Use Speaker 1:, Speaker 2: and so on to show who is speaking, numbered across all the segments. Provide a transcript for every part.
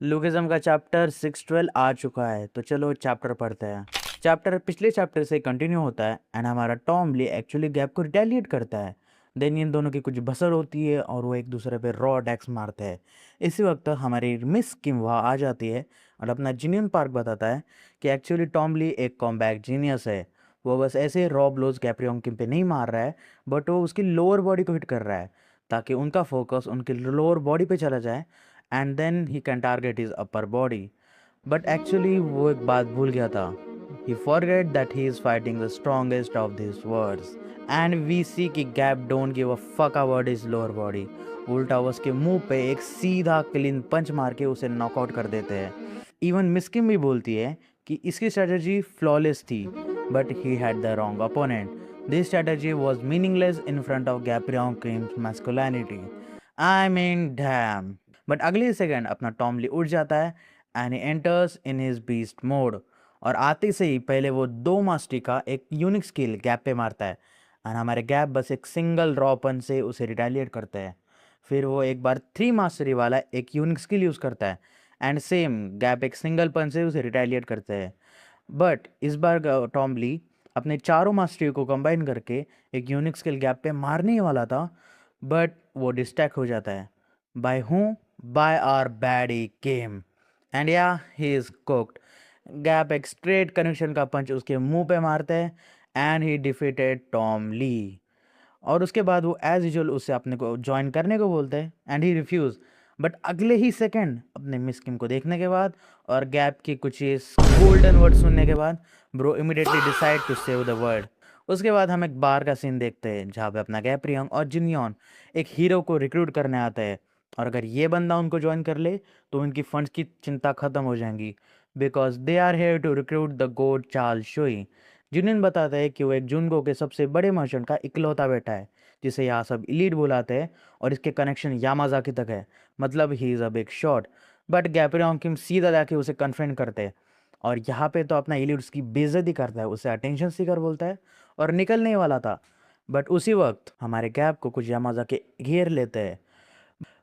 Speaker 1: Lookism का chapter 612 आ चुका है, तो चलो चैप्टर पढ़ते हैं। चैप्टर पिछले चैप्टर से कंटिन्यू होता है एंड हमारा टॉम ली एक्चुअली गैप को रिटेलिएट करता है। देन इन दोनों की कुछ बसर होती है और वो एक दूसरे पे रॉ अटैक्स मारते हैं। इसी वक्त हमारी मिस किम वहाँ आ जाती है और अपना जीनियन पार्क बताता है कि एक्चुअली टॉम ली एक कॉम्बैक जीनियस है। वो बस ऐसे रॉ ब्लोज गैप्रियन किम पे नहीं मार रहा है, बट वो उसकी लोअर बॉडी को हिट कर रहा है ताकि उनका फोकस उनकी लोअर बॉडी पे चला जाए and then he can target his upper body. But actually वो एक बात भूल गया था। He forget that he is fighting the strongest of this words and we see कि Gap don't give a fuck about his lower body. उल्टा वो उसके मुंह पे एक सीधा क्लीन पंच मार के उसे नॉकआउट कर देते हैं। इवन मिस्किम भी बोलती है कि इसकी स्ट्रेटजी फ्लॉलेस थी, but he had the wrong opponent. This strategy was meaningless in front of Gapryong Kim's masculinity. I mean damn. But अगले सेकंड अपना टॉमली उठ जाता है and he enters in his beast mode. और आते से ही पहले वो 2 मास्टरी का एक यूनिक स्किल गैप पे मारता है एंड हमारे गैप बस एक सिंगल रॉपन से उसे रिटेलिएट करते हैं। फिर वो एक बार 3 मास्टरी वाला एक यूनिक स्किल यूज़ करता है एंड सेम गैप एक सिंगल पन से उसे रिटेलिएट करते हैं। बट इस बार टॉमली अपने चारों मास्टरी को कंबाइन करके एक यूनिक स्किल गैप पे मारने ही वाला था, बट वो डिस्ट्रैक्ट हो जाता है। बाय हूँ? बाय आर Baddie Kim. And yeah he is cooked. गैप एक स्ट्रेट कनेक्शन का पंच उसके मुंह पे मारते हैं and he defeated Tom Lee. और उसके बाद वो एज यूजुअल उससे अपने को ज्वाइन करने को बोलते हैं एंड ही रिफ्यूज़। बट अगले ही सेकंड अपने मिस किम को देखने के बाद और गैप की कुछ गोल्डन वर्ड सुनने के बाद bro immediately decide to save the world. उसके बाद हम एक बार का सीन देखते हैं जहाँ पे अपना गैप्रियन और जिनियन एक हीरो को रिक्रूट करने आता है। और अगर ये बंदा उनको ज्वाइन कर ले तो उनकी फंड्स की चिंता खत्म हो जाएंगी, because they are here to recruit the god Charles शुई। जिनियन बताता है कि वो एक जुनको के सबसे बड़े मर्चेंट का इकलौता बेटा है जिसे यहाँ सब इलीट बुलाते हैं और इसके कनेक्शन यामाजाकी तक है, मतलब he is a big shot. But Gapryong Kim सीधा जाके उसे कन्फ्रंट करते हैं और यहाँ पे तो अपना इलीट उसकी बेइज्जती करता है, उसे अटेंशन सीकर बोलता है और निकलने वाला था। बट उसी वक्त हमारे गैप को कुछ यामाजाकी घेर लेते हैं।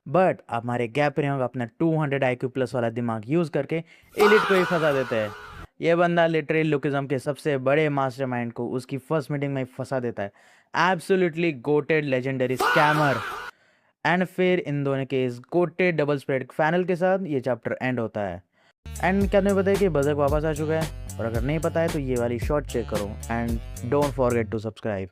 Speaker 1: बट हमारे गैप्रियन अपना 200 IQ प्लस वाला दिमाग यूज़ करके एलिट को ही फंसा देते हैं। ये बंदा लिटरली लुकिज्म के सबसे बड़े मास्टरमाइंड को उसकी फर्स्ट मीटिंग में फंसा देता है। Absolutely GOATed legendary scammer. And फिर इन दोनों के इस गोटेड डबल स्प्रेड फाइनल के साथ ये चैप्टर एंड होता है। एंड क्या तुम्हें पता है कि बजक वापस आ चुका है? और अगर नहीं पता है तो ये वाली शॉर्ट चेक करो and don't forget to subscribe.